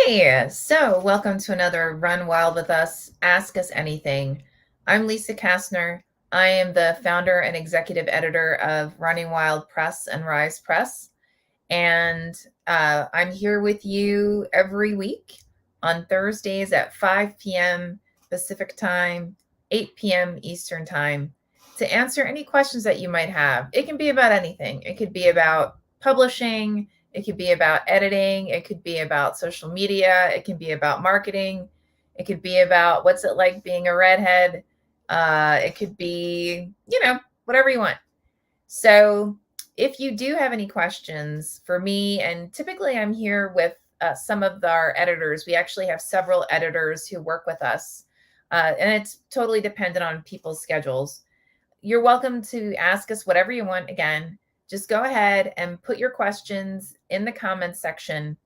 Hey, so welcome to another Run Wild with Us, Ask Us Anything. I'm Lisa Kastner. I am the founder and executive editor of Running Wild Press and RIZE Press. And I'm here with you every week on Thursdays at 5 p.m. Pacific Time, 8 p.m. Eastern Time to answer any questions that you might have. It can be about anything. It could be about publishing, it could be about editing, it could be about social media, it can be about marketing, it could be about what's it like being a redhead. It could be, whatever you want. So, if you do have any questions for me, and typically I'm here with some of our editors, we actually have several editors who work with us, and it's totally dependent on people's schedules. You're welcome to ask us whatever you want. Again, just go ahead and put your questions in the comments section.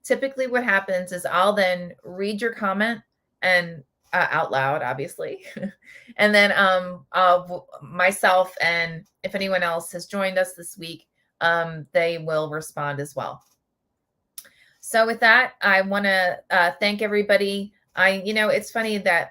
Typically, what happens is I'll then read your comment and out loud, obviously. And then myself and if anyone else has joined us this week, they will respond as well. So with that, I want to thank everybody. It's funny that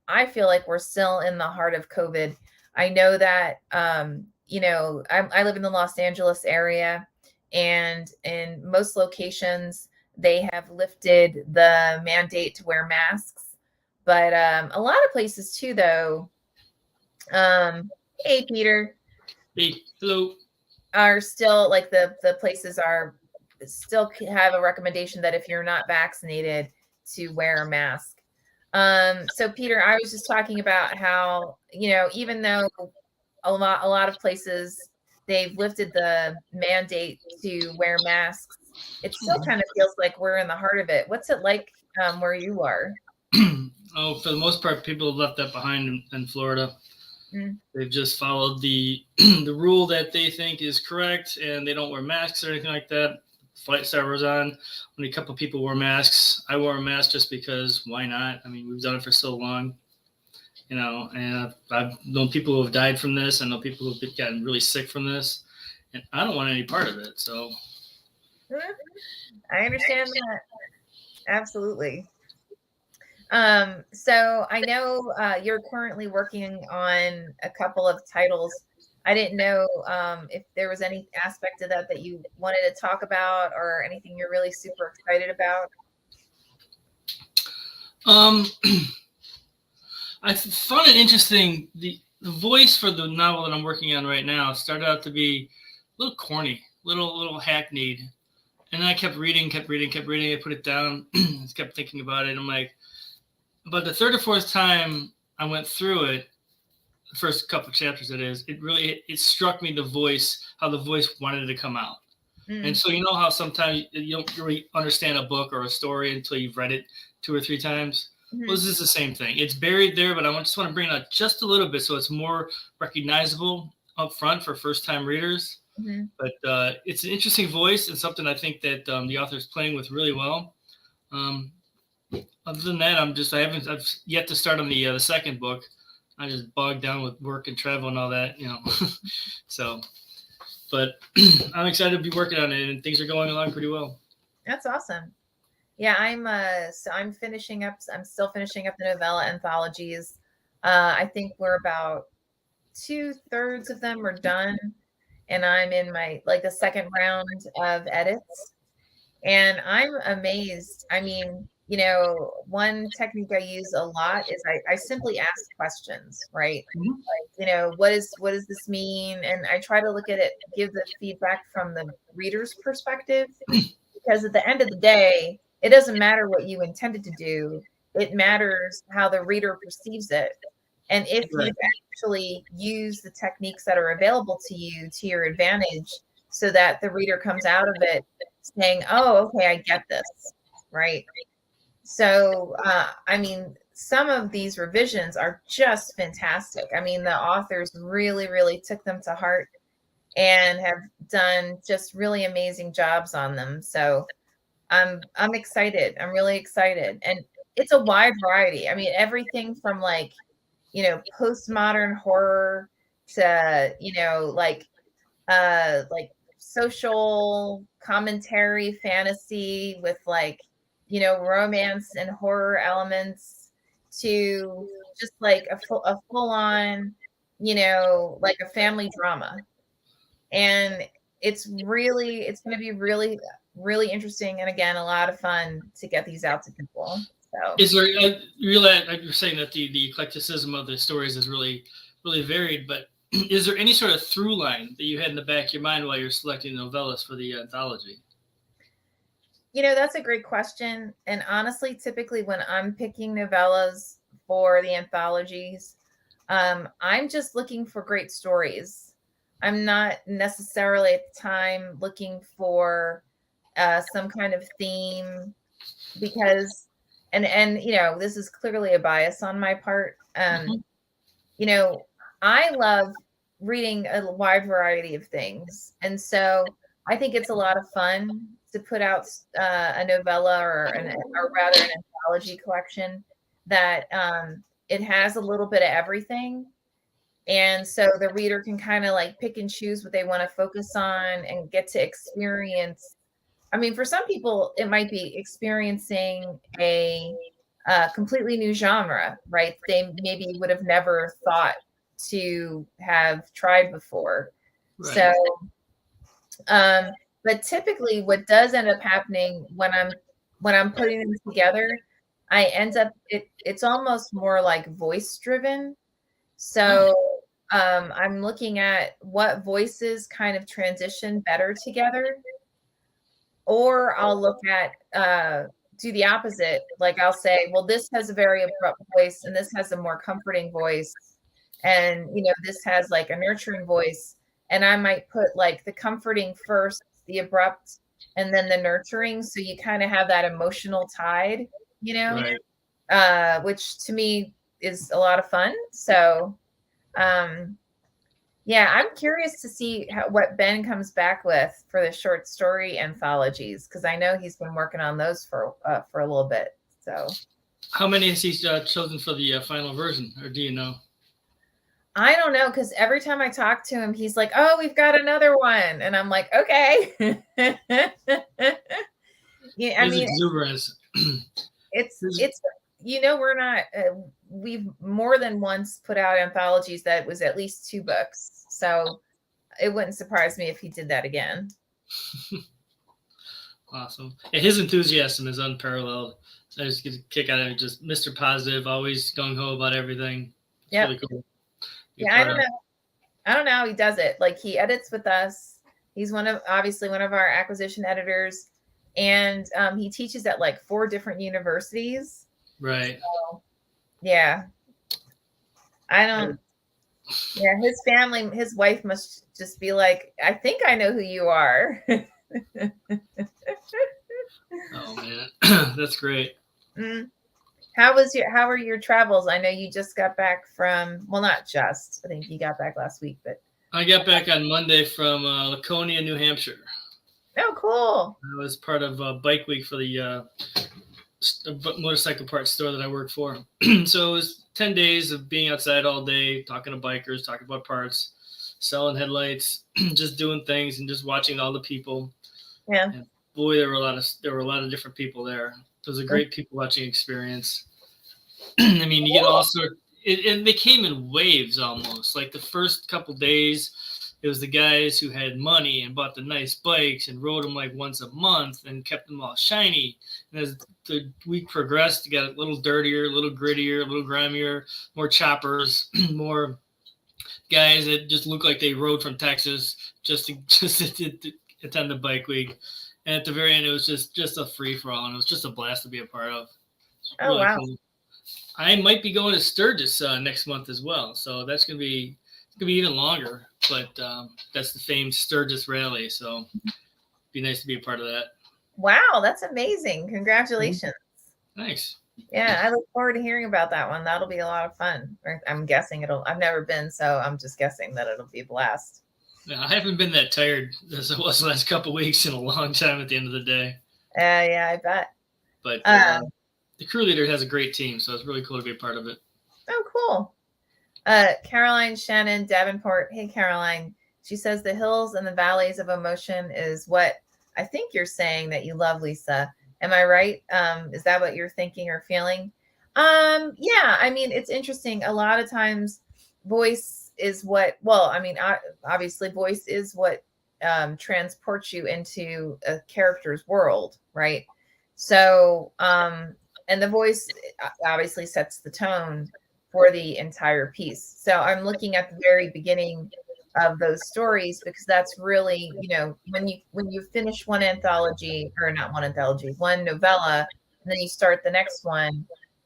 I feel like we're still in the heart of COVID. I know that, I live in the Los Angeles area, and in most locations, they have lifted the mandate to wear masks. But a lot of places too, though. Hey, Peter. Hey, hello. Are still like the places are still have a recommendation that if you're not vaccinated to wear a mask. So Peter, I was just talking about how, even though a lot of places they've lifted the mandate to wear masks, it still kind of feels like we're in the heart of it. What's it like where you are? Oh, for the most part, people have left that behind in Florida. Mm. They've just followed the the rule that they think is correct, and they don't wear masks or anything like that. Flight servers on. Only a couple of people wore masks. I wore a mask just because why not? I mean, we've done it for so long, and I've known people who have died from this. I know people who've gotten really sick from this, and I don't want any part of it. So, I understand that. Absolutely. So I know you're currently working on a couple of titles. I didn't know if there was any aspect of that that you wanted to talk about or anything you're really super excited about. um, I found it interesting. The voice for the novel that I'm working on right now started out to be a little corny, little hackneyed, and then I kept reading. I put it down. Just kept thinking about it. I'm like, about the third or fourth time I went through it, the first couple of chapters, it struck me how the voice wanted to come out. And Mm. so you know how sometimes you don't really understand a book or a story until you've read it two or three times. Well, Hmm. this is the same thing. It's buried there, but I just want to bring it out just a little bit so it's more recognizable up front for first-time readers. Hmm. But it's an interesting voice and something I think that the author is playing with really well. Um, Other than that, I've yet to start on the second book. I just bogged down with work and travel and all that. So, but I'm excited to be working on it, and things are going along pretty well. That's awesome. Yeah, I'm still finishing up the novella anthologies. I think we're about 2/3 of them are done, and I'm in my the second round of edits. And I'm amazed. I mean, one technique I use a lot is I simply ask questions, right? Mhm. What does this mean? And I try to look at it, give the feedback from the reader's perspective, because at the end of the day, it doesn't matter what you intended to do. It matters how the reader perceives it. And if Right. you've actually used the techniques that are available to you to your advantage so that the reader comes out of it saying, oh, okay, I get this, right? So, I mean, some of these revisions are just fantastic. I mean, the authors really, really took them to heart and have done just really amazing jobs on them. So, I'm excited. I'm really excited. And it's a wide variety. I mean, everything from postmodern horror to, like social commentary fantasy with romance and horror elements to just like a full on, like a family drama. And it's going to be really, really interesting. And again, a lot of fun to get these out to people. So Is there you're saying that the eclecticism of the stories is really really varied, but is there any sort of through line that you had in the back of your mind while you're selecting novellas for the anthology? That's a great question. And honestly, typically when I'm picking novellas for the anthologies, I'm just looking for great stories. I'm not necessarily at the time looking for some kind of theme, because, and this is clearly a bias on my part. Mhm. I love reading a wide variety of things. And so I think it's a lot of fun to put out a novella, or rather an anthology collection that it has a little bit of everything. And so the reader can kind of like pick and choose what they want to focus on and get to experience. I mean, for some people, it might be experiencing a completely new genre, right? They maybe would have never thought to have tried before. So, Right. um, but typically, what does end up happening when I'm putting them together, I end up it's almost more like voice driven. Oh, So, I'm looking at what voices kind of transition better together, or I'll look at do the opposite. Like I'll say, well, this has a very abrupt voice and this has a more comforting voice. And this has like a nurturing voice. And I might put like the comforting first, the abrupt, and then the nurturing. So you kind of have that emotional tide, right. which to me is a lot of fun. So um yeah, I'm curious to see what Ben comes back with for the short story anthologies, because I know he's been working on those for a little bit. So How many has he chosen for the final version, or do you know? I don't know, because every time I talk to him, he's like, "Oh, we've got another one," and I'm like, "Okay." Yeah, I His mean, exuberance. His, it's we're not we've more than once put out anthologies that was at least 2 books, so it wouldn't surprise me if he did that again. awesome. Yeah, his enthusiasm is unparalleled. I just get a kick out of it. Just Mr. Positive, always gung ho about everything. It's Yep. really cool to be a Yeah, I part don't of. know. I don't know how he does it. Like he edits with us. He's obviously one of our acquisition editors, and he teaches at like 4 different universities. Right. So yeah, I don't. Yeah, his family, his wife must just be like, I think I know who you are. Oh man, that's great. Mm. How are your travels? I know you just got back from, well, not just. I think you got back last week, but I got back on Monday from Laconia, New Hampshire. oh, cool. I was part of Bike Week for the motorcycle parts store that I work for. So it was 10 days of being outside all day, talking to bikers, talking about parts, selling headlights, just doing things and just watching all the people. Yeah. And boy, there were a lot of different people there. It was a great people watching experience. I mean, you get all sorts. And they came in waves almost. Like the first couple days, it was the guys who had money and bought the nice bikes and rode them like once a month and kept them all shiny. And as the week progressed, it got a little dirtier, a little grittier, a little grimier, more choppers, more guys that just looked like they rode from Texas just to attend the bike week. And at the very end, it was just a free for all, and it was just a blast to be a part of. It's Oh, really wow. cool. I might be going to Sturgis next month as well, so that's gonna be even longer. But that's the famed Sturgis Rally, so it'd be nice to be a part of that. Wow, that's amazing. Congratulations. Thanks. Yeah, I look forward to hearing about that one. That'll be a lot of fun. Or I'm guessing I've never been, so I'm just guessing that it'll be a blast. Yeah, I haven't been that tired as I was the last couple of weeks in a long time at the end of the day. Yeah, I bet. But Uh, the crew leader has a great team, so it's really cool to be a part of it. oh, cool. Caroline Shannon Davenport. Hey, Caroline. She says the hills and the valleys of emotion is what I think you're saying that you love, Lisa. Am I right? Is that what you're thinking or feeling? Yeah, I mean, it's interesting. A lot of times voice is what, well, I mean, obviously voice is what transports you into a character's world, right? So, and the voice obviously sets the tone for the entire piece. So I'm looking at the very beginning of those stories because that's really, when you finish one anthology, or not one anthology, one novella, and then you start the next one,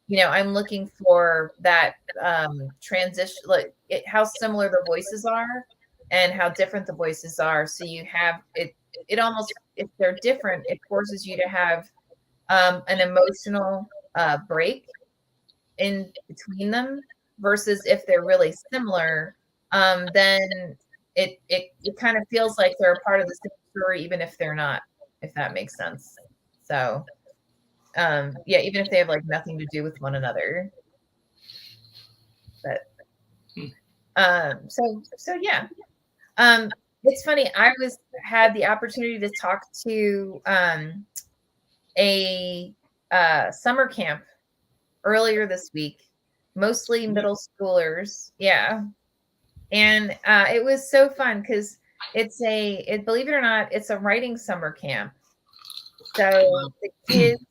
I'm looking for that transition, like how similar the voices are and how different the voices are. So you have it almost, if they're different, it forces you to have an emotional break in between them, versus if they're really similar, then it kind of feels like they're a part of the same story, even if they're not, if that makes sense. So yeah, even if they have like nothing to do with one another. But Hmm. so yeah. It's funny, I was had the opportunity to talk to a summer camp earlier this week, mostly middle schoolers. Yeah. And it was so fun because believe it or not, it's a writing summer camp. So Wow. the kids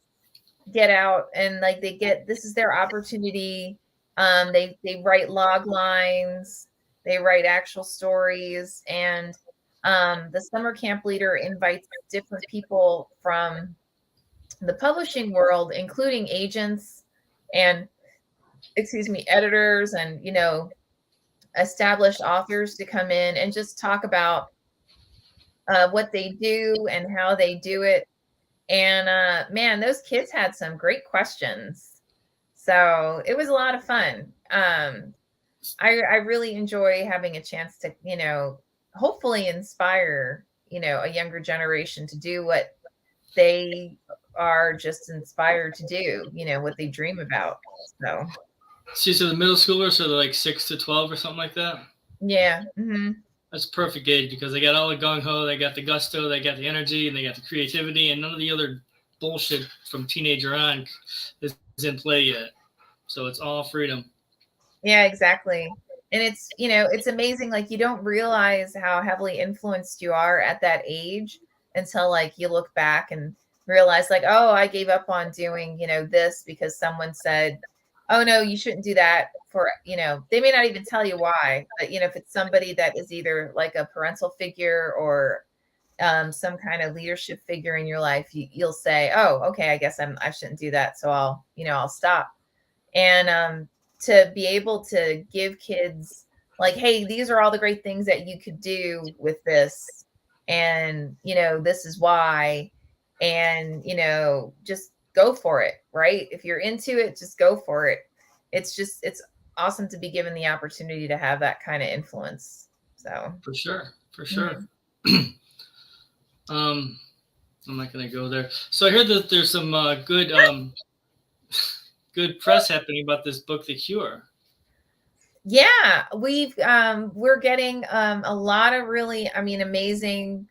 get out and like this is their opportunity. They write log lines, they write actual stories, and the summer camp leader invites different people from the publishing world, including agents and, excuse me, editors, and established authors, to come in and just talk about what they do and how they do it. And man, those kids had some great questions. So it was a lot of fun. I really enjoy having a chance to, hopefully inspire, a younger generation to do what they are just inspired to do, what they dream about. So So, so the middle schoolers are like 6 to 12 or something like that. yeah. Hmm. That's perfect age because they got all the gung ho, they got the gusto, they got the energy, and they got the creativity, and none of the other bullshit from teenager on is in play yet. So it's all freedom. Yeah, exactly. And it's amazing. Like, you don't realize how heavily influenced you are at that age until like you look back and realize like, oh, I gave up on doing, this because someone said, oh no, you shouldn't do that, for, they may not even tell you why, but if it's somebody that is either like a parental figure or some kind of leadership figure in your life, you'll say, oh, okay, I guess I shouldn't do that. So I'll stop. And to be able to give kids like, hey, these are all the great things that you could do with this, and this is why, and just go for it, right? If you're into it, just go for it. It's awesome to be given the opportunity to have that kind of influence. So For sure. For sure. mhm. um, I'm not gonna go there. So I heard that there's some good press happening about this book, The Cure. Yeah, we're getting a lot of really, I mean, amazing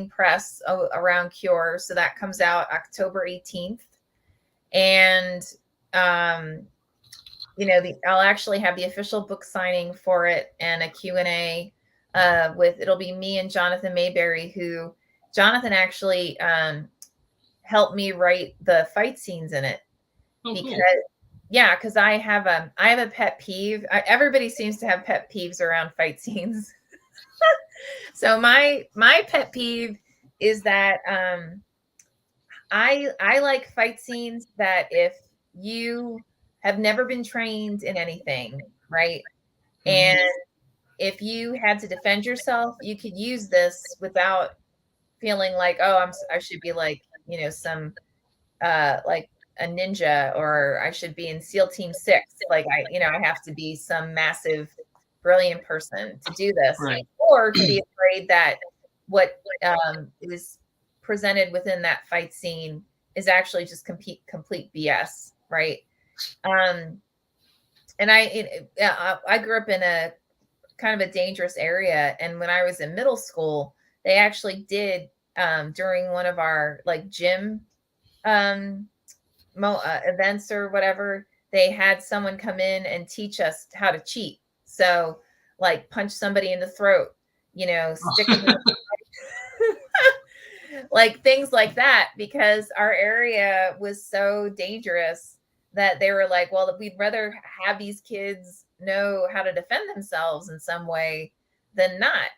press around Cure. So that comes out October 18th. And um I'll actually have the official book signing for it and a Q&A with, it'll be me and Jonathan Mayberry, who Jonathan actually helped me write the fight scenes in it. Oh, Because cool. yeah, because I have a pet peeve. Everybody seems to have pet peeves around fight scenes. So my pet peeve is that I like fight scenes that, if you have never been trained in anything, right? And Mm-hmm. if you had to defend yourself, you could use this without feeling like, oh, I should be like, some like a ninja, or I should be in SEAL Team 6. Like, I have to be some massive, brilliant person to do this, Right. or to be afraid that what is presented within that fight scene is actually just complete BS, right? Um, and I grew up in a kind of a dangerous area, and when I was in middle school, they actually did during one of our like gym um, events or whatever, they had someone come in and teach us how to cheat. So, like, punch somebody in the throat, stick them in the like things like that, because our area was so dangerous that they were like, well, we'd rather have these kids know how to defend themselves in some way than not.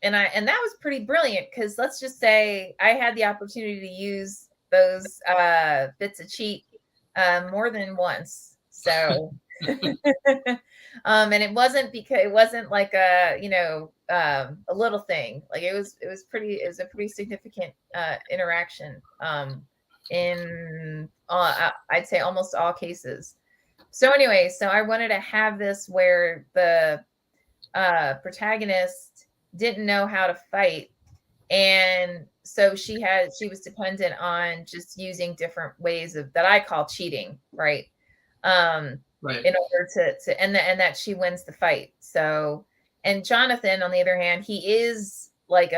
And that was pretty brilliant, because let's just say I had the opportunity to use those bits of cheat more than once. So and it wasn't like a little thing. Like it was a pretty significant interaction in I'd say almost all cases. So anyway, so I wanted to have this where the protagonist didn't know how to fight, and so she was dependent on just using different ways of that I call cheating, right? Right. In order to and that she wins the fight. So, and Jonathan, on the other hand, he is like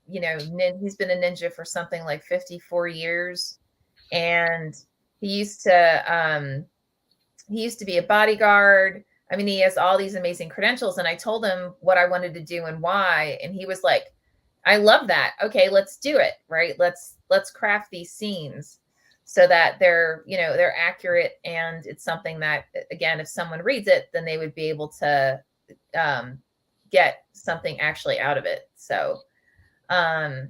he's been a ninja for something like 54 years, and he used to be a bodyguard. I mean, he has all these amazing credentials, and I told him what I wanted to do and why, and he was like, I love that. Okay, let's do it. Right. Let's craft these scenes so that they're accurate, and it's something that, again, if someone reads it, then they would be able to get something actually out of it. So that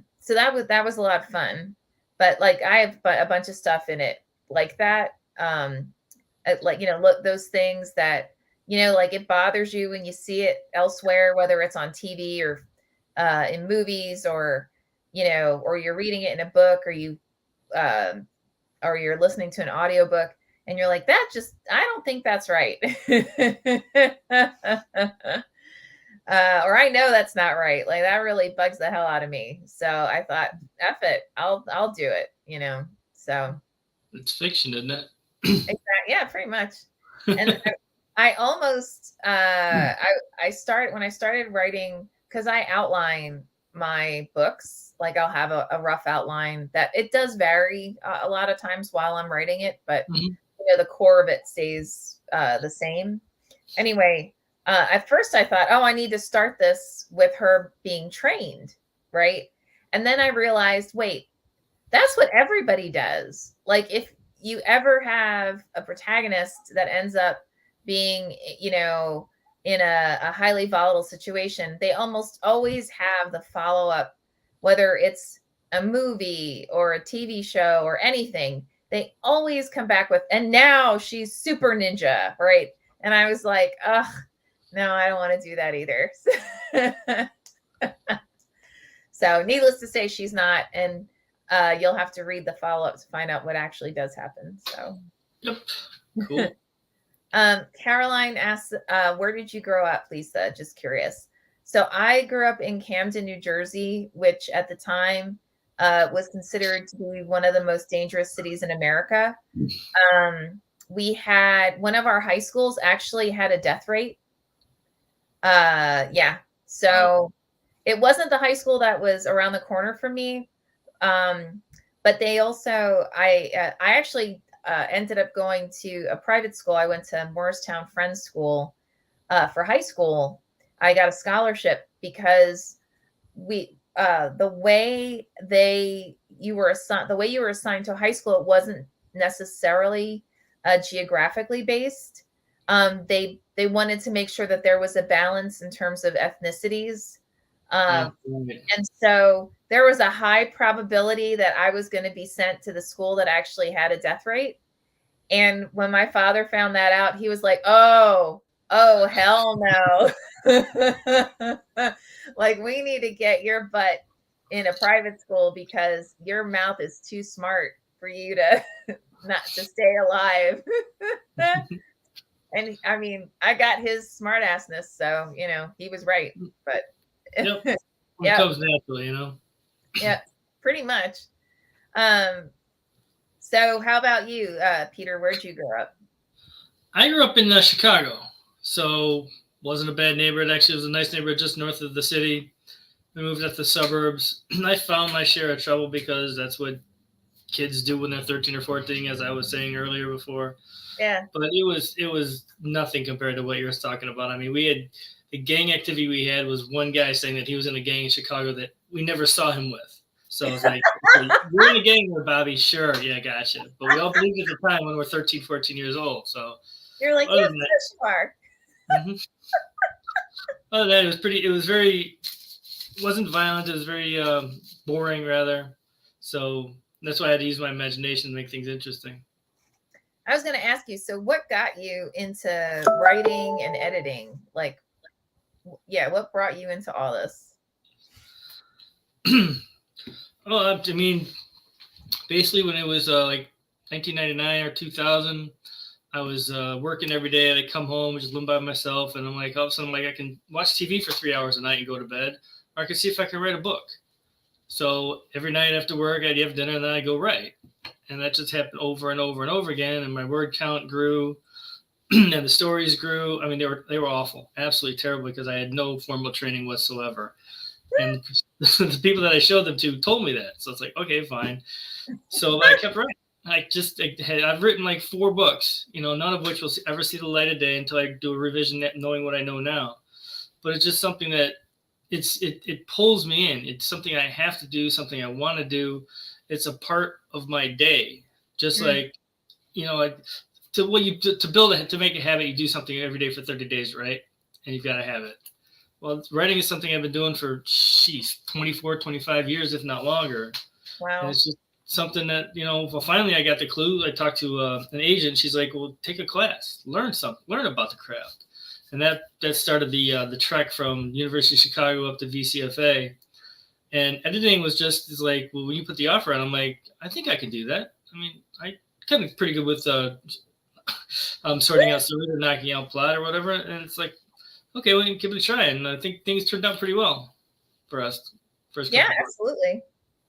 was a lot of fun. But like, I have a bunch of stuff in it like that. Like, look, those things that, like, it bothers you when you see it elsewhere, whether it's on TV or in movies, or or you're reading it in a book, or you're listening to an audiobook, and you're like, I don't think that's right. Or I know that's not right. Like, that really bugs the hell out of me. So I thought, F it, I'll do it, so. It's fiction, isn't it? Exactly. Yeah, pretty much. And I almost I started when I started writing, because I outline my books. Like, I'll have a rough outline that it does vary a lot of times while I'm writing it, but the core of it stays the same. Anyway, at first I thought, oh, I need to start this with her being trained, right? And then I realized, wait, that's what everybody does. Like, if you ever have a protagonist that ends up being, in a highly volatile situation, they almost always have the follow-up, whether it's a movie or a TV show or anything. They always come back with, and now she's super ninja, right? And I was like, ugh, no, I don't want to do that either. So needless to say, she's not. And you'll have to read the follow-up to find out what actually does happen. So, yep, cool. Caroline asks, where did you grow up, Lisa? Just curious. So I grew up in Camden, New Jersey, which at the time was considered to be one of the most dangerous cities in America. We had one of our high schools actually had a death rate. Yeah. So it wasn't the high school that was around the corner from me. But they also, I actually ended up going to a private school. I went to Morristown Friends School for high school. I got a scholarship because the way you were assigned to a high school, it wasn't necessarily geographically based. They wanted to make sure that there was a balance in terms of ethnicities. And so there was a high probability that I was going to be sent to the school that actually had a death rate. And when my father found that out, he was like, oh, hell no. Like, we need to get your butt in a private school because your mouth is too smart for you to not to stay alive. And I mean, I got his smart assness, so he was right. But yep. It comes naturally, Yeah, pretty much. So how about you, Peter? Where'd you grow up? I grew up in Chicago, so wasn't a bad neighborhood. Actually, it was a nice neighborhood just north of the city. We moved up the suburbs. I found my share of trouble because that's what kids do when they're 13 or 14, as I was saying earlier before. Yeah. But it was nothing compared to what you were talking about. I mean, we had the gang activity we had was one guy saying that he was in a gang in Chicago that we never saw him with. So it's like, okay, you're in a gang with Bobby, sure, yeah, gotcha. But we all believed at the time when we're 13, 14 years old. So You're like, other yes, than that, yes, you are. other than that, it was pretty. It was very. It wasn't violent. It was very boring, rather. So that's why I had to use my imagination to make things interesting. I was going to ask you, so what got you into writing and editing? Like, yeah, what brought you into all this? Well, I mean, basically when it was like 1999 or 2000, I was working every day. I'd come home, just living by myself, and I'm like, all of a sudden, I'm like, I can watch TV for 3 hours a night and go to bed, or I can see if I can write a book. So every night after work, I'd have dinner, and then I'd go write. And that just happened over and over and over again. And my word count grew, and the stories grew. I mean, they were awful, absolutely terrible, because I had no formal training whatsoever. And the people that I showed them to told me that. So it's like, okay, fine. So I kept writing. I've written like 4 books, none of which will ever see the light of day until I do a revision, knowing what I know now. But it's just something that it pulls me in. It's something I have to do, something I want to do. It's a part of my day. Just like, to make a habit, you do something every day for 30 days, right? And you've got to have it. Well, writing is something I've been doing for 24, 25 years, if not longer. Wow. And it's just something that, well, finally I got the clue. I talked to an agent. She's like, well, take a class, learn about the craft. And that started the trek from University of Chicago up to VCFA. And editing was is like, well, when you put the offer on, I'm like, I think I can do that. I mean, I kind of pretty good with sorting out stories or knocking out plot or whatever. And it's like, okay, we can give it a try. And I think things turned out pretty well for us. Yeah, absolutely.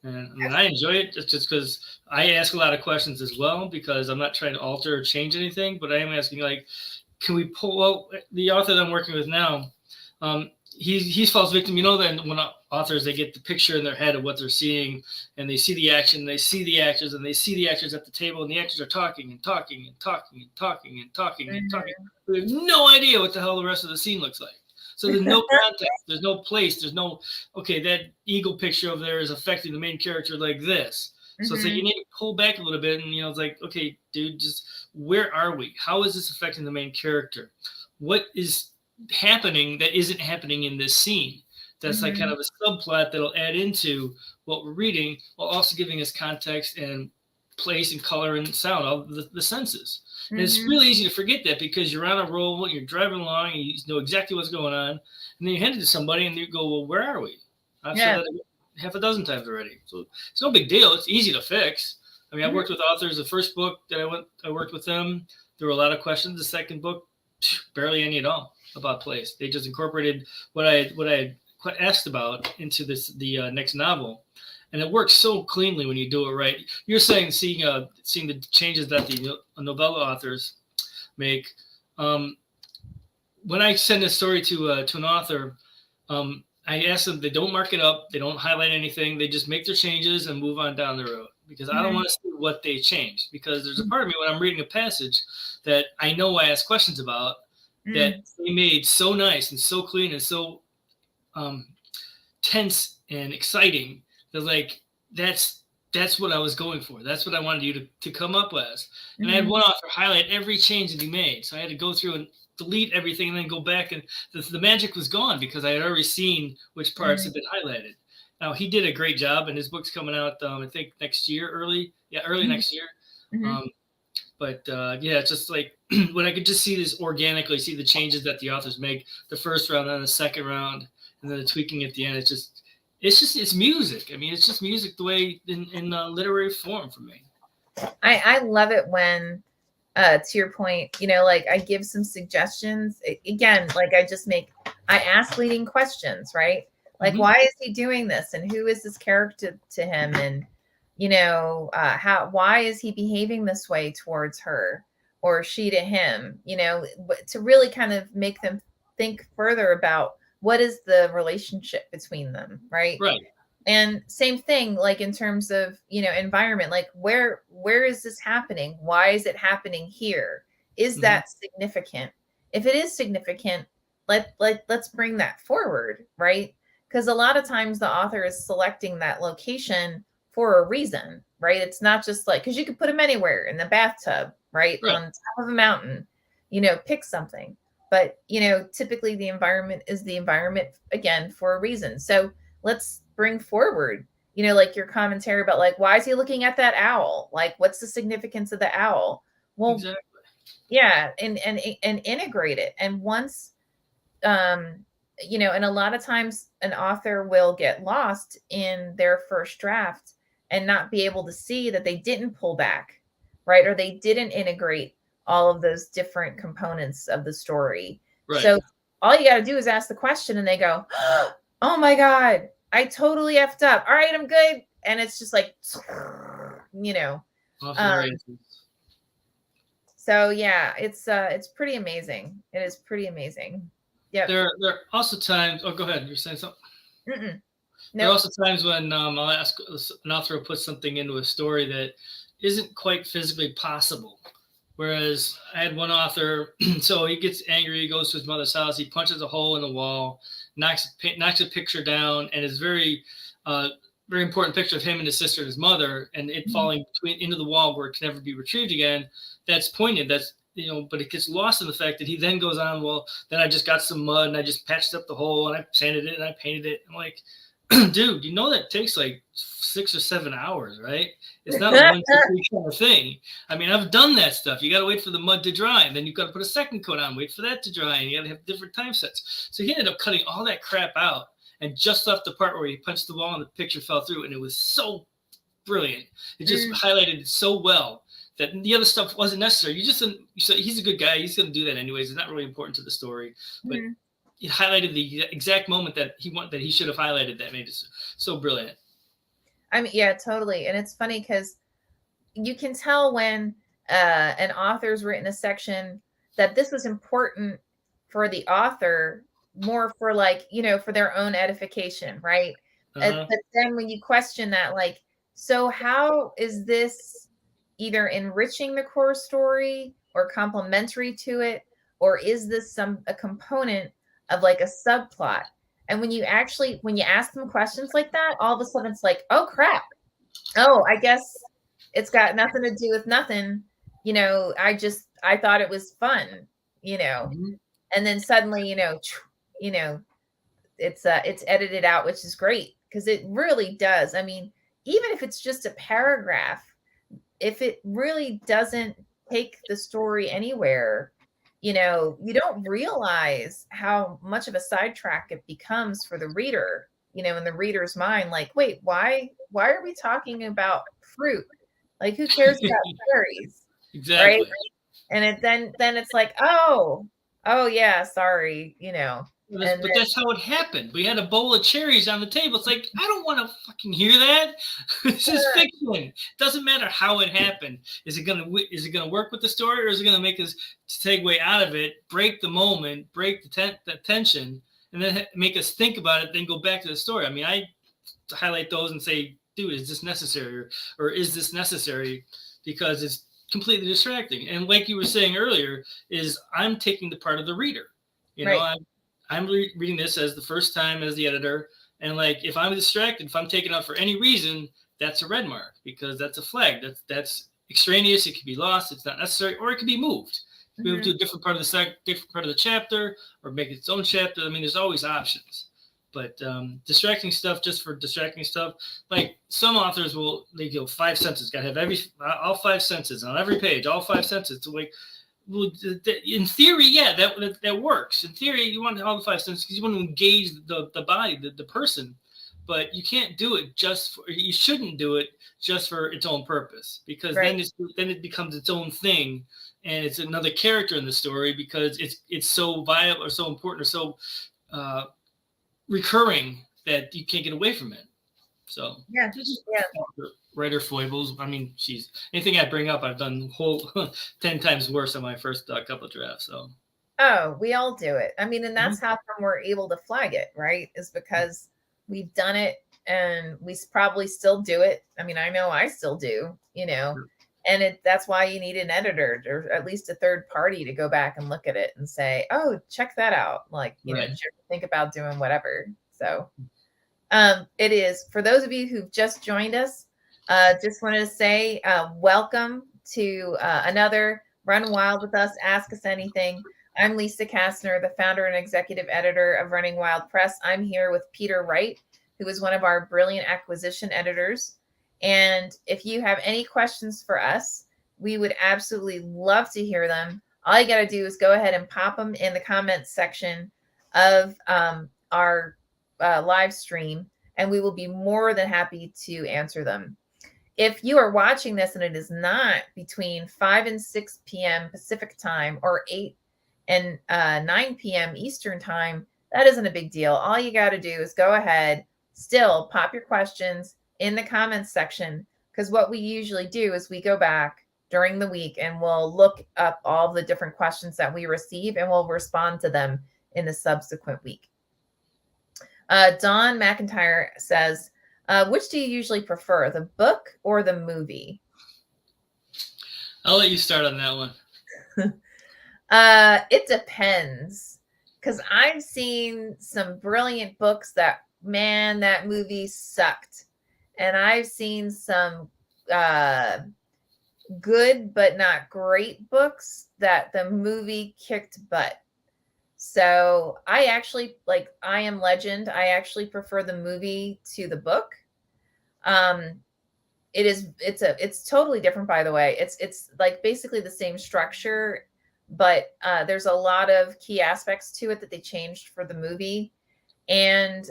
And I mean, I enjoy it just because I ask a lot of questions as well, because I'm not trying to alter or change anything, but I am asking, like, can we pull the author that I'm working with now? He falls victim. That when authors, they get the picture in their head of what they're seeing, and they see the action, they see the actors, and they see the actors at the table, and the actors are talking and talking and talking and talking and talking and talking. We have no idea what the hell the rest of the scene looks like. So there's no context, there's no place, there's no, okay, that eagle picture over there is affecting the main character like this. So it's like you need to pull back a little bit, and it's like, okay, dude, just where are we? How is this affecting the main character? What is happening that isn't happening in this scene? That's like kind of a subplot that'll add into what we're reading, while also giving us context and place and color and sound, all the senses. And it's really easy to forget that, because you're on a roll and you're driving along and you know exactly what's going on. And then you hand it to somebody and you go, well, where are we? I've said that half a dozen times already. So it's no big deal. It's easy to fix. I mean, I worked with authors. The first book that I worked with them, there were a lot of questions. The second book, barely any at all about place. They just incorporated what I had asked about into the next novel. And it works so cleanly when you do it right. You're saying seeing the changes that the novella authors make. When I send a story to an author, I ask them, they don't mark it up, they don't highlight anything, they just make their changes and move on down the road, because I don't want to see what they changed. Because there's a part of me when I'm reading a passage that I know I ask questions about, that they made so nice and so clean and so tense and exciting. They're like, that's what I was going for. That's what I wanted you to come up with. And I had one author highlight every change that he made. So I had to go through and delete everything and then go back, and the magic was gone, because I had already seen which parts had been highlighted. Now, he did a great job, and his book's coming out, I think next year, early next year. But it's just like when I could just see this organically, see the changes that the authors make the first round and the second round, and then the tweaking at the end. It's music. I mean, it's just music the way in literary form for me. I love it when, to your point, like I give some suggestions. Again, like I ask leading questions, right? Like, why is he doing this? And who is this character to him? And, why is he behaving this way towards her, or she to him, to really kind of make them think further about what is the relationship between them. Right. Right. And same thing, like in terms of, environment, like where is this happening? Why is it happening here? Is Hmm. that significant? If it is significant, let's bring that forward, right? Because a lot of times the author is selecting that location for a reason, right? It's not just like, because you could put them anywhere, in the bathtub, right? Right. On top of a mountain, pick something. But typically the environment is the environment again for a reason. So let's bring forward, like your commentary about, like, why is he looking at that owl? Like, what's the significance of the owl? Well, Exactly. yeah, and integrate it. And once, and a lot of times an author will get lost in their first draft and not be able to see that they didn't pull back, right? Or they didn't integrate all of those different components of the story. Right. So all you got to do is ask the question and they go, oh my God, I totally effed up. All right, I'm good. And it's just like, Off to the um, races. so yeah, it's pretty amazing. It is pretty amazing. Yep. There are also times. Oh, go ahead. You're saying something. Mm-mm. There are Nope. also times when I'll ask an author to put something into a story that isn't quite physically possible. Whereas I had one author, so he gets angry, he goes to his mother's house, he punches a hole in the wall, knocks a picture down, and it's uh, very important picture of him and his sister and his mother, and it Mhm. falling into the wall where it can never be retrieved again. That's poignant. That's but it gets lost in the fact that he then goes on. Well, then I just got some mud and I just patched up the hole and I sanded it and I painted it. I'm like, dude, that takes like 6 or 7 hours, right? It's not a 1, 2, 3 kind of thing. I mean, I've done that stuff. You got to wait for the mud to dry, and then you've got to put a second coat on, wait for that to dry, and you got to have different time sets. So he ended up cutting all that crap out and just left the part where he punched the wall and the picture fell through, and it was so brilliant. It just Mm, highlighted it so well that the other stuff wasn't necessary. He's a good guy. He's going to do that anyways. It's not really important to the story, but mhm. it highlighted the exact moment that he should have highlighted that made it so brilliant. I mean, yeah, totally. And it's funny because you can tell when an author's written a section that this was important for the author, more for, like, for their own edification, right? Uh-huh. But then when you question that, like, so how is this either enriching the core story or complementary to it, or is this a component of, like, a subplot? And when you ask them questions like that, all of a sudden it's like, oh crap, oh, I guess it's got nothing to do with nothing. I thought it was fun, you know, Mhm. and then suddenly, you know, it's edited out, which is great because it really does. I mean, even if it's just a paragraph, if it really doesn't take the story anywhere, you don't realize how much of a sidetrack it becomes for the reader, in the reader's mind. Like, wait, why are we talking about fruit? Like, who cares about cherries? Right? Exactly. And then it's like, oh yeah, sorry, and But that's how it happened. We had a bowl of cherries on the table. It's like, I don't want to fucking hear that. This is then fiction. It doesn't matter how it happened. Is it gonna work with the story, or is it gonna make us segue out of it, break the moment, break the tension, and then make us think about it, then go back to the story? I mean, I highlight those and say, dude, is this necessary, or is this necessary? Because it's completely distracting. And like you were saying earlier, is I'm taking the part of the reader. You know, right. I'm reading this as the first time as the editor, and like if I'm distracted, if I'm taken out for any reason, that's a red mark because that's a flag. That's extraneous. It can be lost. It's not necessary, or it can be moved. Move to Mhm. a different part of different part of the chapter, or make its own chapter. I mean, there's always options. But distracting stuff just for distracting stuff, like some authors will, they go 5 sentences, got to have all 5 sentences on every page, all 5 sentences. So like, well, in theory, yeah, that works. In theory, you want all the 5 sentences because you want to engage the body, the person, but you can't do it you shouldn't do it just for its own purpose, because Right. then it becomes its own thing, and it's another character in the story because it's so viable or so important or so uh, recurring that you can't get away from it. So Yeah. this is Yeah. writer foibles. I mean, she's anything I bring up, I've done whole 10 times worse on my first couple of drafts. So Oh, we all do it. I mean, and mhm. that's how come we're able to flag it, right? Is because we've done it and we probably still do it. I mean, I know I still do, and that's why you need an editor or at least a third party to go back and look at it and say, oh, check that out. Like, did you ever think about doing whatever? So it is, for those of you who've just joined us, just wanted to say welcome to another Run Wild with Us, Ask Us Anything. I'm Lisa Kastner, the founder and executive editor of Running Wild Press. I'm here with Peter Wright, who is one of our brilliant acquisition editors. And if you have any questions for us, we would absolutely love to hear them. All you got to do is go ahead and pop them in the comments section of our live stream, and we will be more than happy to answer them. If you are watching this and it is not between 5 and 6 p.m. Pacific time or 8 and 9 p.m. Eastern time, that isn't a big deal. All you got to do is go ahead, still pop your questions in the comments section, because what we usually do is we go back during the week and we'll look up all the different questions that we receive and we'll respond to them in the subsequent week. Don McIntyre says, which do you usually prefer, the book or the movie? I'll let you start on that one. It depends, because I've seen some brilliant books that, man, that movie sucked. And I've seen some good but not great books that the movie kicked butt. So I actually, like I Am Legend, I actually prefer the movie to the book. It's totally different, by the way. It's like basically the same structure, but there's a lot of key aspects to it that they changed for the movie. And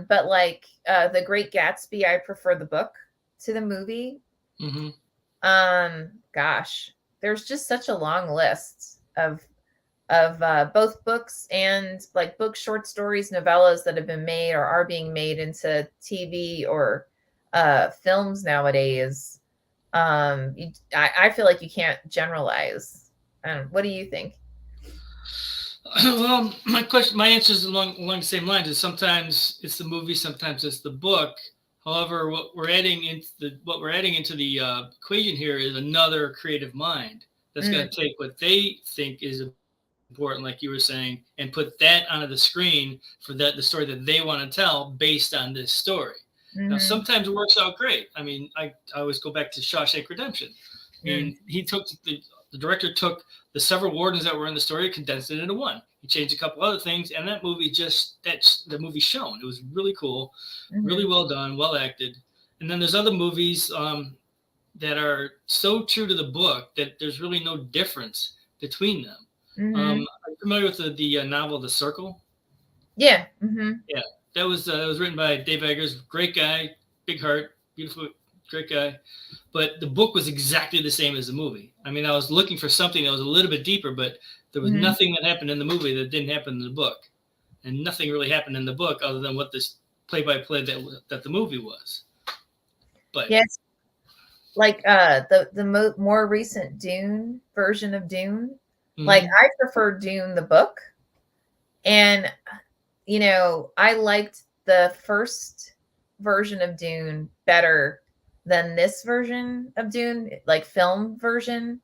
but like The Great Gatsby, I prefer the book to the movie. Mm-hmm. Gosh, there's just such a long list of both books and like book, short stories, novellas that have been made or are being made into TV or films nowadays. I feel like you can't generalize. What do you think? Well, my answer is along the same lines. Is sometimes it's the movie, sometimes it's the book. However, what we're adding into the equation here is another creative mind that's going to take what they think is important, like you were saying, and put that onto the screen for the story that they want to tell based on this story. Mm-hmm. Now, sometimes it works out great. I mean, I always go back to Shawshank Redemption. I mean, the director took the several wardens that were in the story, condensed it into one. He changed a couple other things, and that movie the movie shone. It was really cool, really well done, well acted. And then there's other movies that are so true to the book that there's really no difference between them. Are you familiar with the novel The Circle? Yeah. Mm-hmm. Yeah, that was written by Dave Eggers. Great guy, big heart, beautiful, great guy. But the book was exactly the same as the movie. I mean, I was looking for something that was a little bit deeper, but there was nothing that happened in the movie that didn't happen in the book, and nothing really happened in the book other than what this play-by-play that the movie was. But yes, like the more recent Dune version of Dune. Like I prefer Dune the book, and I liked the first version of Dune better than this version of Dune, like film version,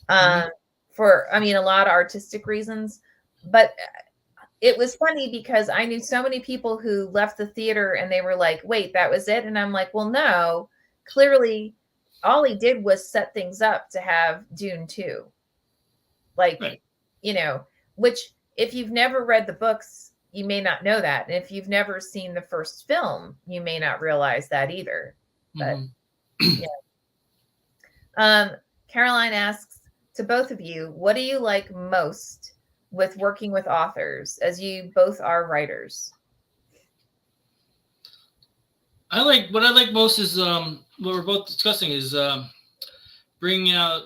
for a lot of artistic reasons. But it was funny because I knew so many people who left the theater and they were like, wait, that was it? And I'm like, well, no, clearly all he did was set things up to have Dune 2. Like, right. Which if you've never read the books, you may not know that. And if you've never seen the first film, you may not realize that either. But yeah. Caroline asks, to both of you, what do you like most with working with authors, as you both are writers? What I like most is what we're both discussing is bringing out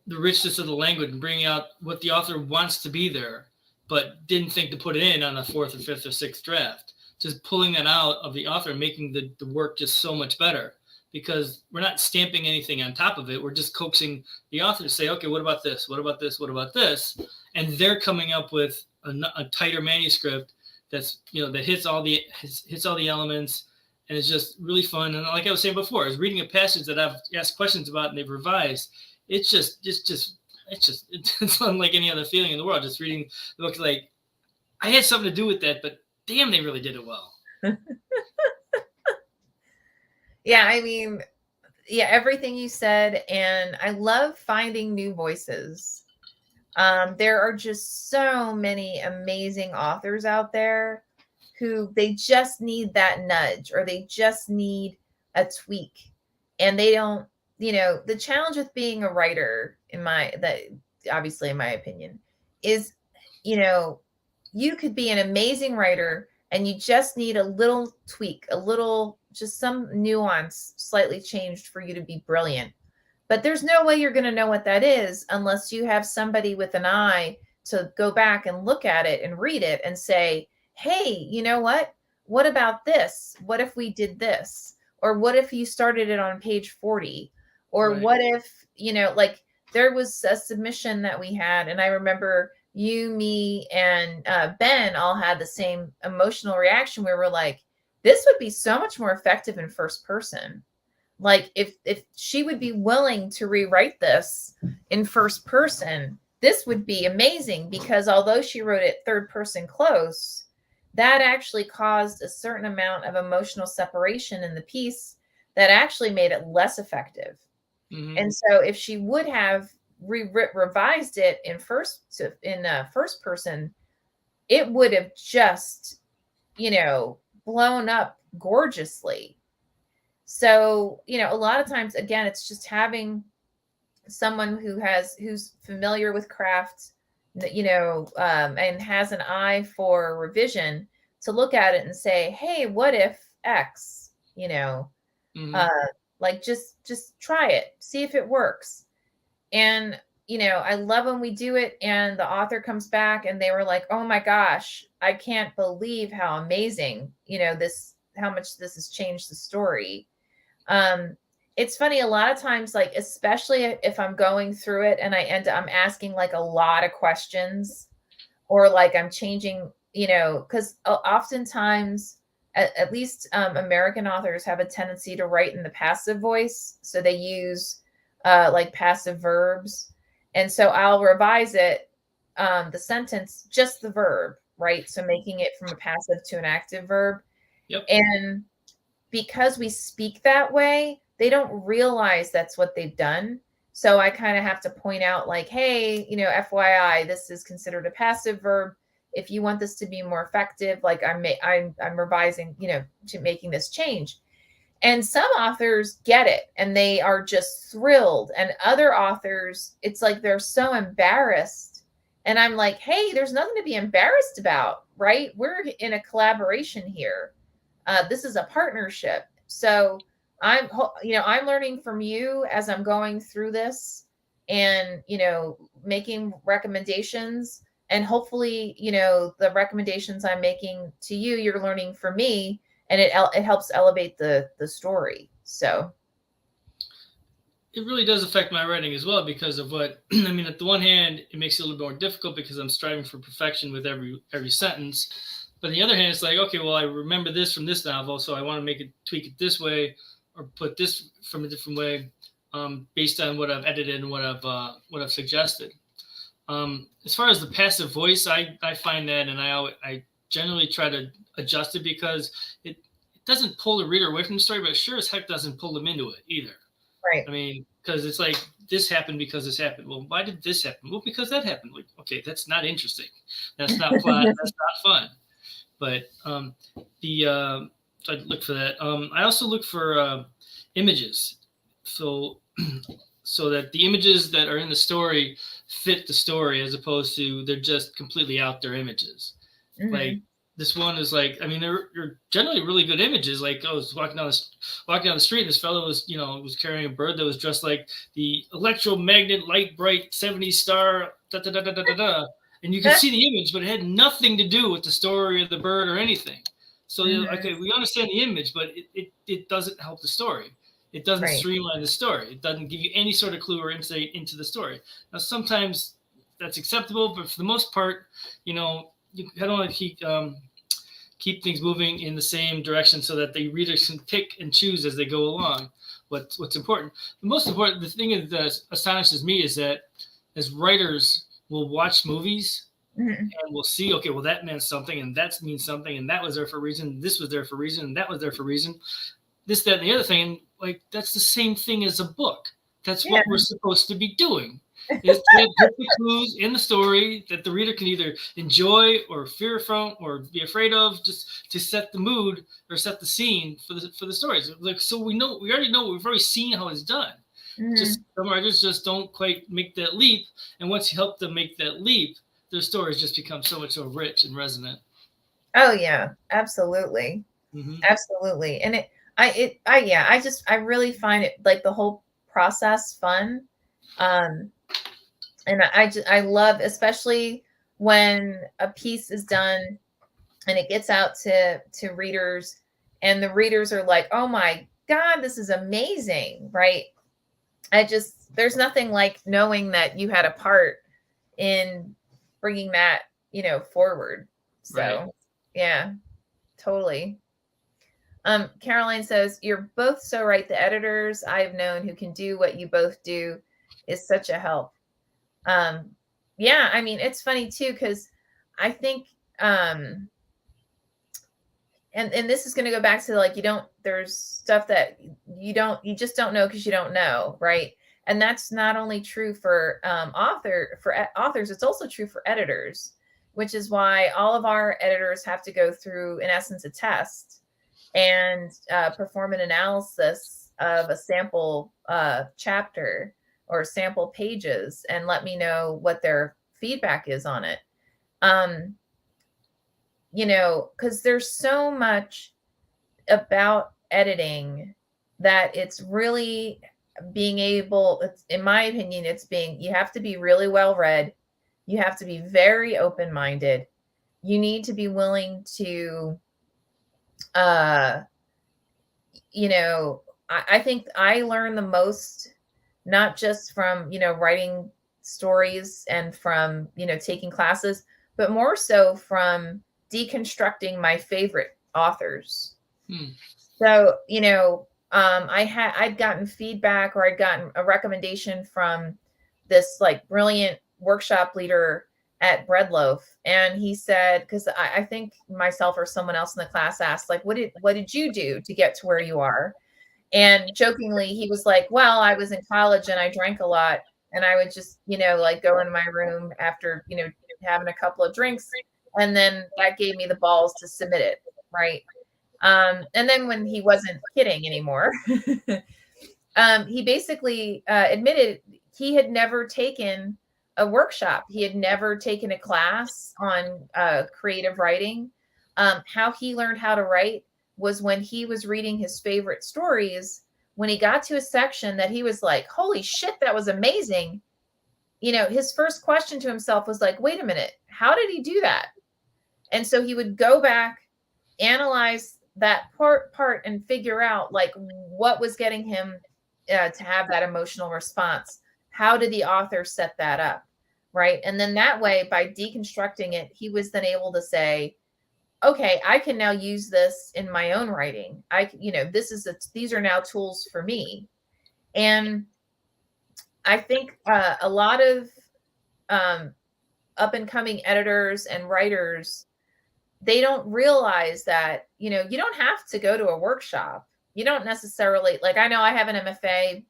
the richness of the language and bringing out what the author wants to be there, but didn't think to put it in on the 4th or 5th or 6th draft. Just pulling that out of the author and making the work just so much better, because we're not stamping anything on top of it. We're just coaxing the author to say, okay, what about this? What about this? What about this? And they're coming up with a tighter manuscript that's, that hits all the elements and it's just really fun. And like I was saying before, I was reading a passage that I've asked questions about and they've revised. It's unlike any other feeling in the world. Just reading the book, like I had something to do with that, but damn, they really did it well. Yeah, I mean, yeah, everything you said, and I love finding new voices. There are just so many amazing authors out there who they just need that nudge or they just need a tweak, and they don't, the challenge with being a writer, obviously in my opinion, is, you could be an amazing writer and you just need a little tweak, a little, just some nuance slightly changed for you to be brilliant. But there's no way you're going to know what that is unless you have somebody with an eye to go back and look at it and read it and say, hey, you know what? What about this? What if we did this? Or what if you started it on page 40? Or Right. what if, like there was a submission that we had, and I remember you, me, and Ben all had the same emotional reaction where we're like, this would be so much more effective in first person. Like if she would be willing to rewrite this in first person, this would be amazing, because although she wrote it third person close, that actually caused a certain amount of emotional separation in the piece that actually made it less effective. Mm-hmm. And so if she would have revised it in first person, it would have just, blown up gorgeously. So, a lot of times, again, it's just having someone who's familiar with craft, and has an eye for revision to look at it and say, hey, what if X, Mm-hmm. like just try it, see if it works. And, I love when we do it and the author comes back and they were like, oh my gosh, I can't believe how amazing, how much this has changed the story. It's funny, a lot of times, like, especially if I'm going through it and I'm asking like a lot of questions, or like I'm changing, because oftentimes, at least American authors have a tendency to write in the passive voice. So they use like passive verbs. And so I'll revise it, the sentence, just the verb, right? So making it from a passive to an active verb. Yep. And because we speak that way, they don't realize that's what they've done. So I kind of have to point out, like, hey, FYI, this is considered a passive verb. If you want this to be more effective, like I'm revising, to making this change. And some authors get it and they are just thrilled. And other authors, it's like they're so embarrassed. And I'm like, hey, there's nothing to be embarrassed about, right? We're in a collaboration here. This is a partnership. So I'm learning from you as I'm going through this, and, making recommendations. And hopefully, the recommendations I'm making to you, you're learning from me, and it helps elevate the story. So It really does affect my writing as well because of what I mean. At the one hand, it makes it a little bit more difficult because I'm striving for perfection with every sentence. But on the other hand, it's like, okay, well, I remember this from this novel, so I want to tweak it this way, or put this from a different way, based on what I've edited and what I've suggested. As far as the passive voice, I find that, and I generally try to adjust it because it doesn't pull the reader away from the story, but it sure as heck doesn't pull them into it either. right. I mean, because it's like, this happened because this happened. Well, why did this happen? Well, because that happened. Like, okay, that's not interesting. That's not plot. That's not fun. But so I look for that. I also look for images, so that the images that are in the story fit the story, as opposed to they're just completely out there images. Mm-hmm. Like this one is like, I mean, they're generally really good images. Like I was walking down the street, and this fellow was carrying a bird that was dressed like the electromagnet light bright 70s star, da da da da da da da. And you can see the image, but it had nothing to do with the story of the bird or anything. So, okay, we understand the image, but it doesn't help the story. It doesn't streamline the story. It doesn't give you any sort of clue or insight into the story. Now, sometimes that's acceptable, but for the most part, you don't want to keep keep things moving in the same direction so that the readers can pick and choose as they go along what's important. The thing that astonishes me is that as writers, we'll watch movies Mhm. and we'll see, okay, well, that meant something, and that means something, and that was there for a reason, this was there for a reason, and that was there for a reason, this, that, and the other thing. And like, that's the same thing as a book. That's Yeah. what we're supposed to be doing. Is to put the clues in the story that the reader can either enjoy or fear from or be afraid of, just to set the mood or set the scene for the stories. Like, so we already know, we've already seen how it's done. Just Mhm. some writers just don't quite make that leap, and once you help them make that leap, their stories just become so much so rich and resonant. Oh yeah, absolutely. Mm-hmm. Absolutely. And yeah, I really find it like the whole process fun. Um, and I love, especially when a piece is done and it gets out to readers and the readers are like, "Oh my God, this is amazing." Right? There's nothing like knowing that you had a part in bringing that, forward. Right. So, yeah, totally. Caroline says, "You're both so right. The editors I've known who can do what you both do is such a help." Um, yeah, I mean, it's funny too, because I think, and this is going to go back to like, there's stuff that you just don't know because you don't know, right? And that's not only true for authors, it's also true for editors, which is why all of our editors have to go through, in essence, a test and perform an analysis of a sample chapter or sample pages and let me know what their feedback is on it. Um, because there's so much about editing that it's really in my opinion, you have to be really well read. You have to be very open minded. You need to be willing to, uh, I think I learned the most, not just from, writing stories and from, taking classes, but more so from deconstructing my favorite authors. Hmm. So, I'd gotten feedback or I'd gotten a recommendation from this like brilliant workshop leader at Loaf. And he said, because I think myself or someone else in the class asked, like, what did you do to get to where you are? And jokingly, he was like, well, I was in college and I drank a lot. And I would just, like go in my room after, having a couple of drinks. And then that gave me the balls to submit it. Right. And then when he wasn't kidding anymore, he basically admitted he had never taken a workshop. He had never taken a class on creative writing. How he learned how to write was when he was reading his favorite stories. When he got to a section that he was like, holy shit, that was amazing. His first question to himself was like, wait a minute, how did he do that? And so he would go back, analyze that part and figure out like what was getting him to have that emotional response. How did the author set that up? Right. And then that way, by deconstructing it, he was then able to say, okay, I can now use this in my own writing. These are now tools for me. And I think a lot of um, up and coming editors and writers, they don't realize that, you don't have to go to a workshop. You don't necessarily, like, I know I have an MFA,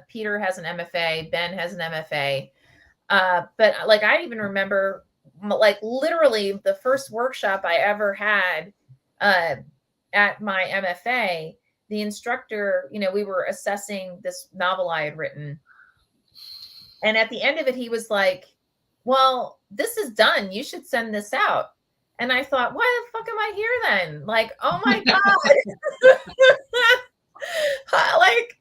Peter has an MFA, Ben has an MFA. But like, I even remember like literally the first workshop I ever had at my MFA, the instructor, we were assessing this novel I had written. And at the end of it, he was like, well, this is done. You should send this out. And I thought, why the fuck am I here then? Like, oh my God. Like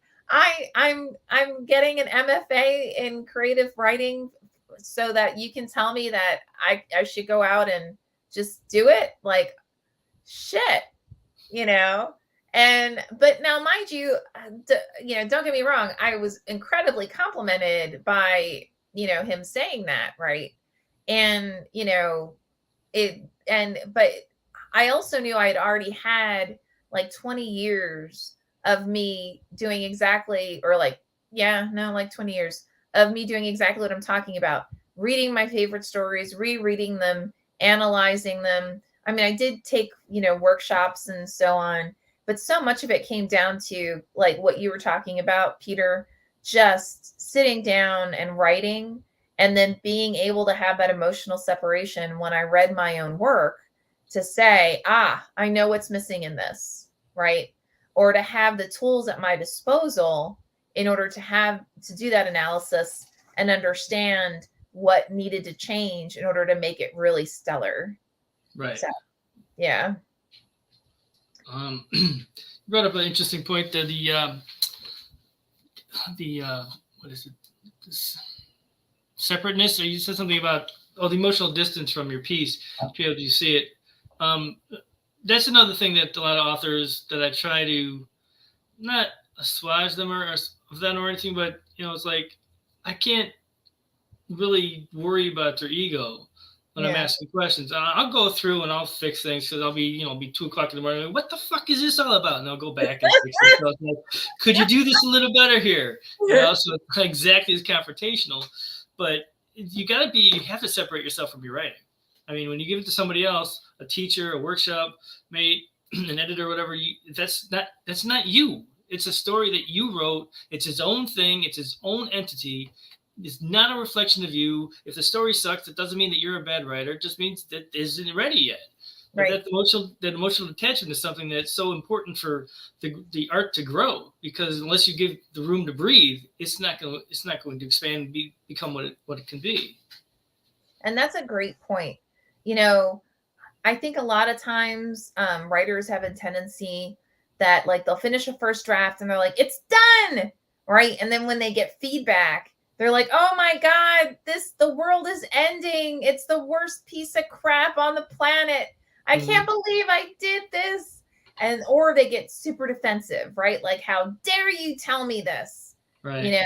I'm getting an MFA in creative writing so that you can tell me that I should go out and just do it. Like, shit, you know? And, but now, mind you, don't get me wrong. I was incredibly complimented by, him saying that. Right. And, but I also knew I had already had like 20 years of me doing exactly, or like, yeah, no, like 20 years of me doing exactly what I'm talking about. Reading my favorite stories, rereading them, analyzing them. I mean, I did take, workshops and so on, but so much of it came down to like what you were talking about, Peter, just sitting down and writing, and then being able to have that emotional separation when I read my own work to say, I know what's missing in this, right? Or to have the tools at my disposal in order to do that analysis and understand what needed to change in order to make it really stellar. Right. So, yeah. You brought up an interesting point there. The what is it? This separateness, or you said something about the emotional distance from your piece to be able to see it. That's another thing that a lot of authors that I try to not assuage them or of that or anything, but it's like I can't really worry about their ego when I'm Yeah. asking questions. I'll go through and I'll fix things because I'll be 2 o'clock in the morning. Like, what the fuck is this all about? And I'll go back and fix it. So like, could you do this a little better here? So it's not exactly as confrontational, but you have to separate yourself from your writing. I mean, when you give it to somebody else, a teacher, a workshop mate, an editor, whatever, that's not you. It's a story that you wrote. It's its own thing. It's its own entity. It's not a reflection of you. If the story sucks, it doesn't mean that you're a bad writer. It just means that it isn't ready yet. But Right. that emotional attachment is something that's so important for the art to grow. Because unless you give the room to breathe, it's not going to expand and become what it can be. And that's a great point. I think a lot of times writers have a tendency that like they'll finish a first draft and they're like, it's done, right? And then when they get feedback, they're like, oh my God, the world is ending. It's the worst piece of crap on the planet. I can't believe I did this. Or they get super defensive, right? Like, how dare you tell me this? Right.